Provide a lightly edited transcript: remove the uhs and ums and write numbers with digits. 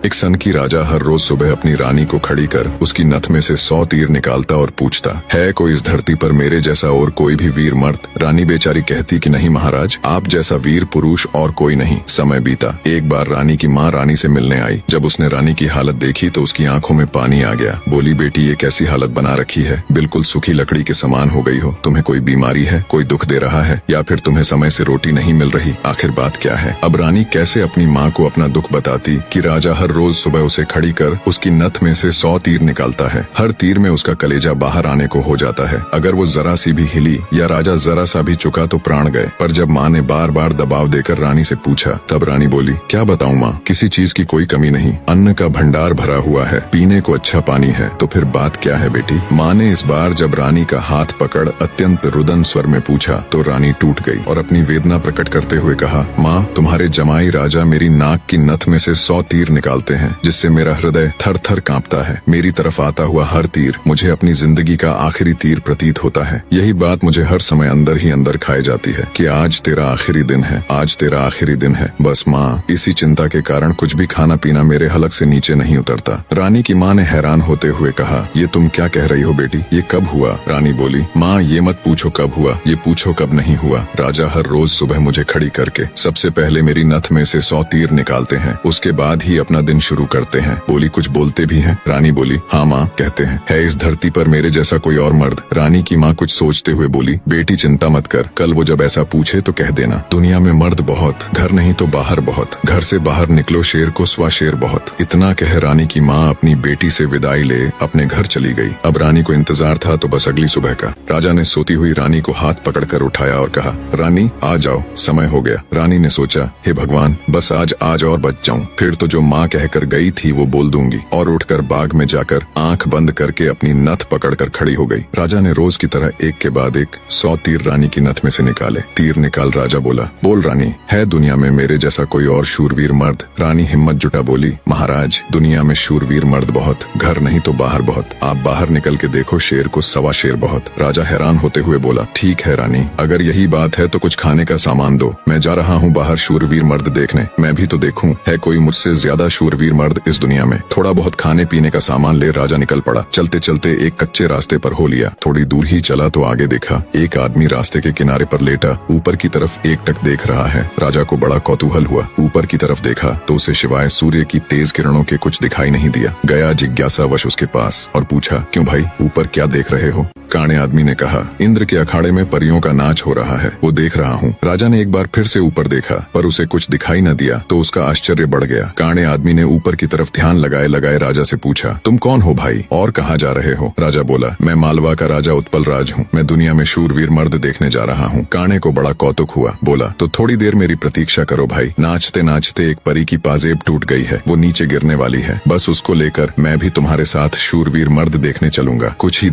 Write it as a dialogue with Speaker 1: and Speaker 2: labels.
Speaker 1: एक सनकी राजा हर रोज सुबह अपनी रानी को खड़ी कर उसकी नथ में से 100 तीर निकालता और पूछता, है कोई इस धरती पर मेरे जैसा और कोई भी वीर मर्द? रानी बेचारी कहती कि नहीं महाराज, आप जैसा वीर पुरुष और कोई नहीं। समय बीता। एक बार रानी की माँ रानी से मिलने आई। जब उसने रानी की हालत देखी तो उसकी आंखों में पानी आ गया। बोली, बेटी ये कैसी हालत बना रखी है, बिल्कुल सूखी लकड़ी के समान हो गई हो। तुम्हें कोई बीमारी है, कोई दुख दे रहा है, या फिर तुम्हें समय से रोटी नहीं मिल रही? आखिर बात क्या है? अब रानी कैसे अपनी माँ को अपना दुख बताती कि राजा हर रोज सुबह उसे खड़ी कर उसकी नथ में से 100 तीर निकालता है। हर तीर में उसका कलेजा बाहर आने को हो जाता है। अगर वो जरा सी भी हिली या राजा जरा सा भी चुका तो प्राण गए। पर जब माँ ने बार बार दबाव देकर रानी से पूछा, तब रानी बोली, क्या बताऊँ माँ, किसी चीज की कोई कमी नहीं, अन्न का भंडार भरा हुआ है, पीने को अच्छा पानी है। तो फिर बात क्या है बेटी? माँ ने इस बार जब रानी का हाथ पकड़ अत्यंत रुदन स्वर में पूछा तो रानी टूट गई और अपनी वेदना प्रकट करते हुए कहा, माँ, तुम्हारे जमाई राजा मेरी नाक की नथ में से 100 तीर निकालते हैं, जिससे मेरा हृदय थर थर कांपता है। मेरी तरफ आता हुआ हर तीर मुझे अपनी जिंदगी का आखिरी तीर प्रतीत होता है। यही बात मुझे हर समय अंदर ही अंदर खाए जाती है कि आज तेरा आखिरी दिन है, आज तेरा आखिरी दिन है। बस माँ, इसी चिंता के कारण कुछ भी खाना पीना मेरे हलक से नीचे नहीं उतरता। रानी की माँ ने हैरान होते हुए कहा, ये तुम क्या कह रही हो बेटी, ये कब हुआ? रानी बोली, माँ, ये मत पूछो कब हुआ, ये पूछो कब नहीं हुआ। राजा हर रोज सुबह मुझे खड़ी करके सबसे पहले मेरी नथ में से 100 तीर निकालते हैं, उसके बाद ही अपना दिन शुरू करते हैं। बोली, कुछ बोलते भी हैं? रानी बोली, हाँ माँ, कहते हैं। है इस धरती पर मेरे जैसा कोई और मर्द? रानी की माँ कुछ सोचते हुए बोली, बेटी चिंता मत कर, कल वो जब ऐसा पूछे तो कह देना, दुनिया में मर्द बहुत, घर नहीं तो बाहर बहुत, घर से बाहर निकलो शेर को स्वा शेर बहुत। इतना कह रानी की माँ अपनी बेटी से विदाई ले अपने घर चली गई। अब रानी को इंतजार था तो बस अगली सुबह का। राजा ने सोती हुई रानी को हाथ पकड़कर उठाया और कहा, रानी आ जाओ, समय हो गया। रानी ने सोचा, हे भगवान, बस आज और बच जाऊं, फिर तो जो माँ कहकर गई थी वो बोल दूंगी। और उठकर बाग में जाकर आंख बंद करके अपनी नथ पकड़कर खड़ी हो गई। राजा ने रोज की तरह एक के बाद एक 100 तीर रानी की नथ में से निकाले। तीर निकाल राजा बोला, बोल रानी, है दुनिया में मेरे जैसा कोई और शूरवीर मर्द? रानी हिम्मत जुटा बोली, महाराज, दुनिया में शूरवीर मर्द बहुत, घर नहीं तो बाहर बहुत, आप बाहर निकल के देखो शेर को सवा शेर बहुत। राजा हैरान होते हुए बोला, ठीक है रानी, अगर यही बात है तो कुछ खाने का सामान दो, मैं जा रहा हूँ बाहर शूरवीर मर्द देखने, मैं भी तो देखूं है कोई मुझसे ज्यादा शूरवीर मर्द इस दुनिया में। थोड़ा बहुत खाने पीने का सामान ले राजा निकल पड़ा। चलते चलते एक कच्चे रास्ते पर हो लिया। थोड़ी दूर ही चला तो आगे देखा एक आदमी रास्ते के किनारे पर लेटा ऊपर की तरफ एकटक देख रहा है। राजा को बड़ा कौतूहल हुआ। ऊपर की तरफ देखा तो उसे सिवाय सूर्य की तेज किरणों के कुछ दिखाई नहीं दिया। गया जिज्ञासावश उसके पास और पूछा, क्यों भाई, ऊपर क्या देख रहे हो? काणे आदमी ने कहा, इंद्र के अखाड़े में परियों का नाच हो रहा है, वो देख रहा हूँ। राजा ने एक बार फिर से ऊपर देखा पर उसे कुछ दिखाई न दिया तो उसका आश्चर्य बढ़ गया। काणे आदमी ने ऊपर की तरफ ध्यान लगाए लगाए राजा से पूछा, तुम कौन हो भाई और कहाँ जा रहे हो? राजा बोला, मैं मालवा का राजा उत्पल राज हूँ, मैं दुनिया में शूरवीर मर्द देखने जा रहा हूँ। काणे को बड़ा कौतुक हुआ। बोला, तो थोड़ी देर मेरी प्रतीक्षा करो भाई। नाचते नाचते एक परी की पाजेब टूट गई है, वो नीचे गिरने वाली है, बस उसको लेकर मैं भी तुम्हारे साथ शूरवीर मर्द देखने चलूंगा। कुछ ही